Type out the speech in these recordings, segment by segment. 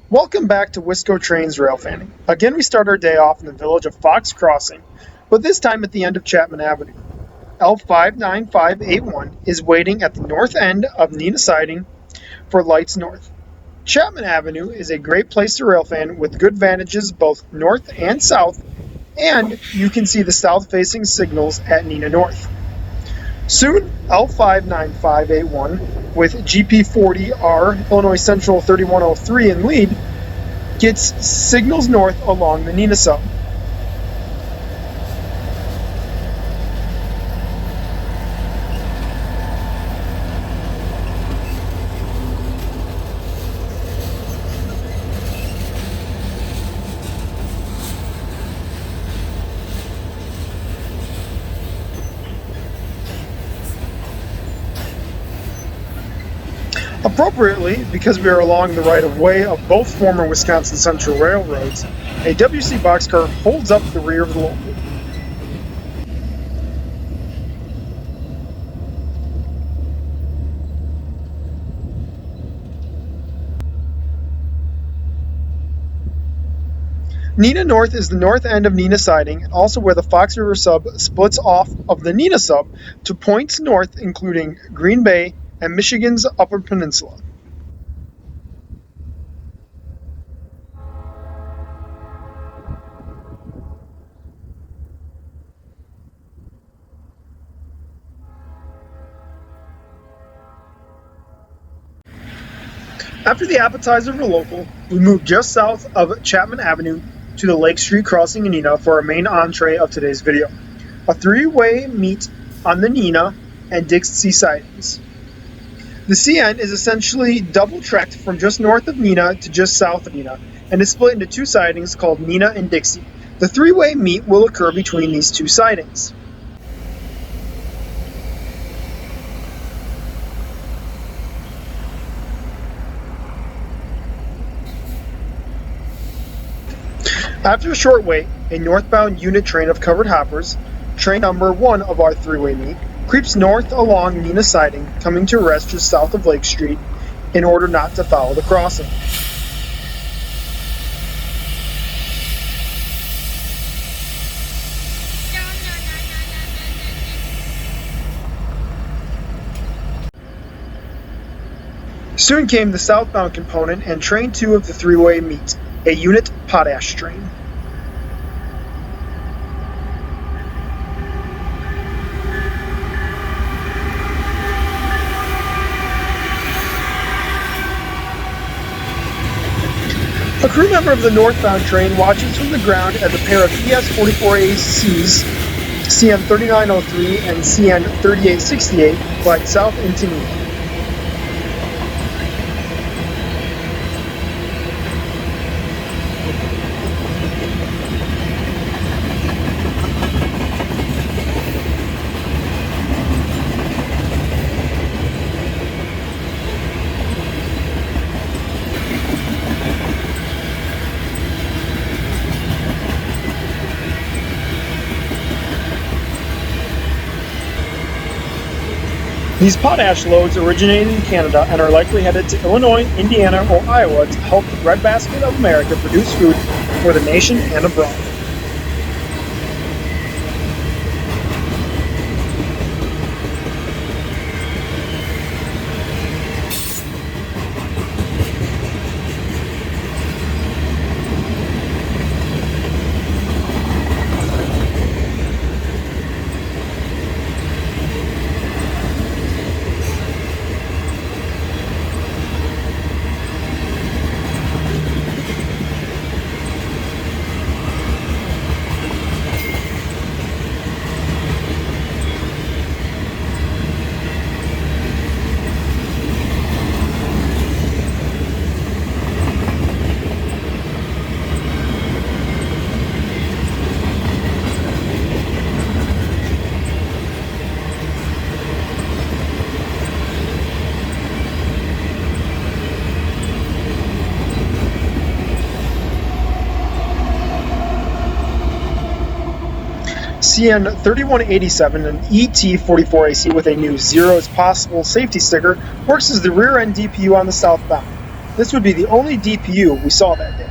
Welcome back to WiscoTrains Railfanning. Again, we start our day off in the village of Fox Crossing, but this time at the end of Chapman Avenue. L59581 is waiting at the north end of Neenah siding for lights north. Chapman Avenue is a great place to railfan with good vantages both north and south, and you can see the south-facing signals at Neenah North. Soon, L59581 with GP40R Illinois Central 3103 in lead gets signals north along the Neenah sub. Appropriately, because we are along the right-of-way of both former Wisconsin Central railroads, a WC boxcar holds up the rear of the local. Neenah North is the north end of Neenah siding and also where the Fox River sub splits off of the Neenah sub to points north including Green Bay and Michigan's Upper Peninsula. After the appetizer for local, we move just south of Chapman Avenue to the Lake Street crossing in Neenah for our main entree of today's video. A three-way meet on the Neenah and Dixie sidings. The CN is essentially double-tracked from just north of Neenah to just south of Neenah, and is split into two sidings called Neenah and Dixie. The three-way meet will occur between these two sidings. After a short wait, a northbound unit train of covered hoppers, train number 1 of our three-way meet, creeps north along Neenah siding, coming to rest just south of Lake Street in order not to foul the crossing. Soon came the southbound component and train 2 of the three-way meet, a unit potash train. A crew member of the northbound train watches from the ground as a pair of ES-44ACs, CN-3903 and CN-3868, glide south into Neenah. These potash loads originated in Canada and are likely headed to Illinois, Indiana, or Iowa to help the breadbasket of America produce food for the nation and abroad. CN3187, an ET44AC with a new 0 as possible safety sticker, works as the rear end DPU on the southbound. This would be the only DPU we saw that day.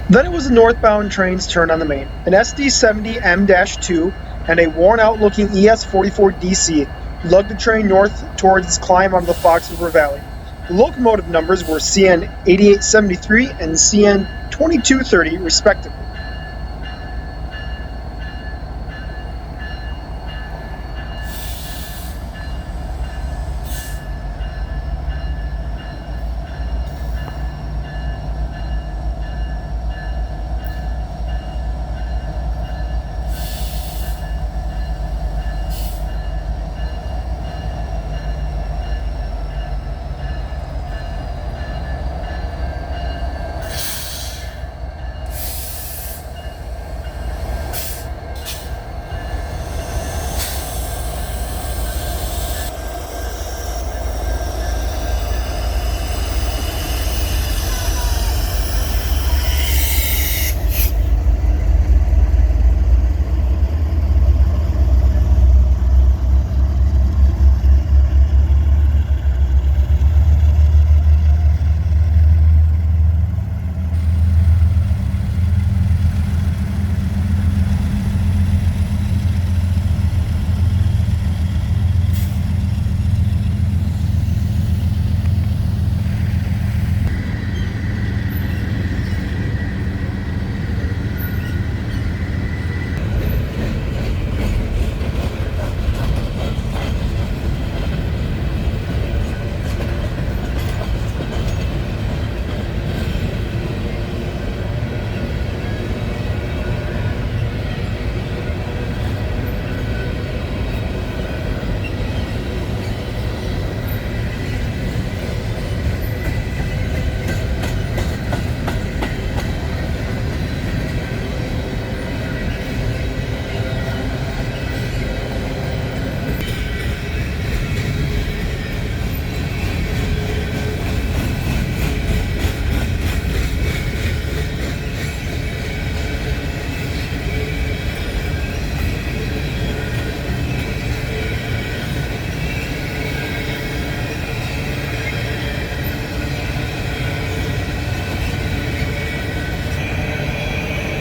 Then it was the northbound train's turn on the main. An SD70M-2 and a worn-out-looking ES44DC lugged the train north towards its climb onto the Fox River Valley. The locomotive numbers were CN8873 and CN2230, respectively.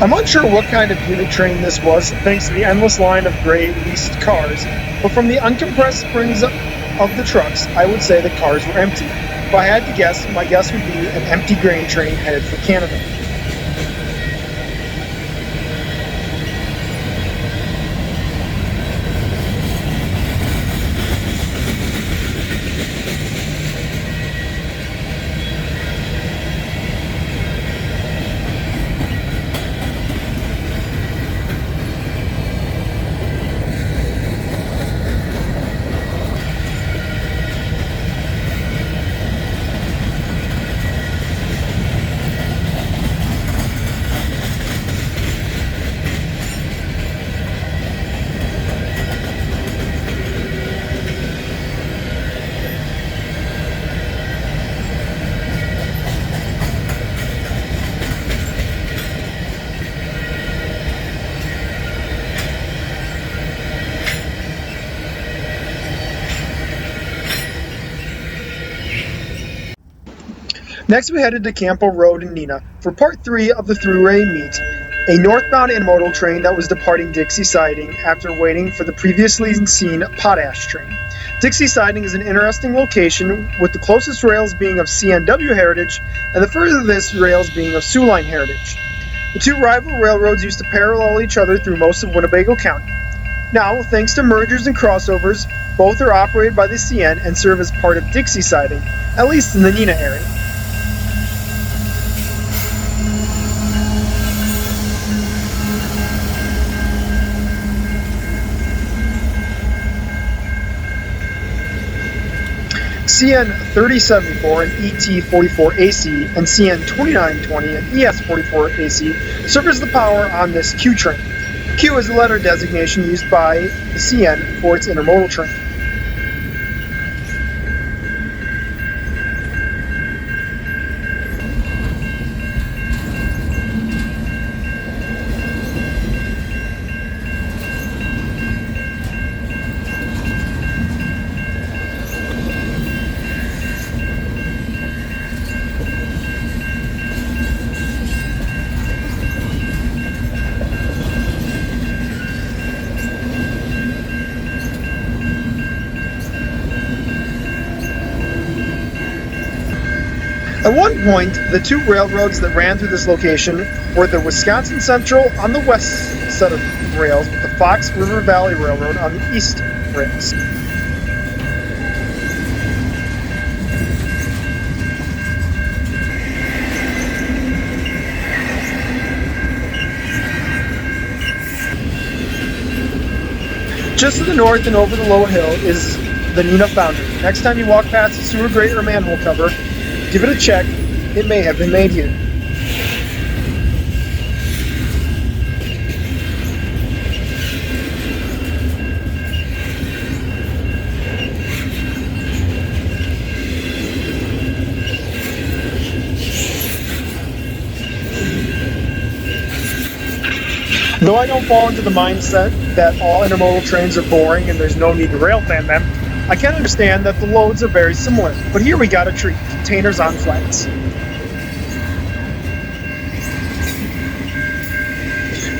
I'm unsure what kind of unit train this was, thanks to the endless line of gray leased cars, but from the uncompressed springs of the trucks, I would say the cars were empty. If I had to guess, my guess would be an empty grain train headed for Canada. Next, we headed to Campo Road in Neenah for part 3 of the throughway meet, a northbound intermodal train that was departing Dixie Siding after waiting for the previously seen potash train. Dixie Siding is an interesting location, with the closest rails being of CNW heritage and the furthest rails being of Sioux Line heritage. The two rival railroads used to parallel each other through most of Winnebago County. Now, thanks to mergers and crossovers, both are operated by the CN and serve as part of Dixie Siding, at least in the Neenah area. CN 3074 and ET 44AC and CN 2920 and ES 44AC serve as the power on this Q train. Q is the letter designation used by the CN for its intermodal train. At one point, the two railroads that ran through this location were the Wisconsin Central on the west set of rails with the Fox River Valley Railroad on the east rails. Just to the north and over the low hill is the Neenah Foundry. Next time you walk past a sewer grate or manhole cover, give it a check. It may have been made here. Though I don't fall into the mindset that all intermodal trains are boring and there's no need to railfan them, I can understand that the loads are very similar. But here we got a treat: containers on flats.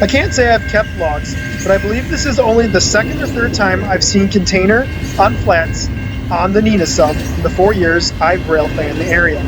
I can't say I've kept logs, but I believe this is only the second or third time I've seen container on flats on the Neenah sub in the 4 years I've railfanned the area.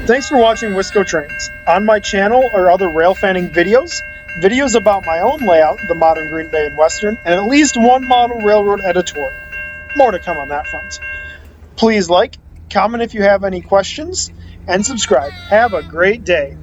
Thanks for watching WiscoTrains. On my channel are other railfanning videos, videos about my own layout, the modern Green Bay and Western, and at least one model railroad editorial. More to come on that front. Please like, comment if you have any questions, and subscribe. Have a great day.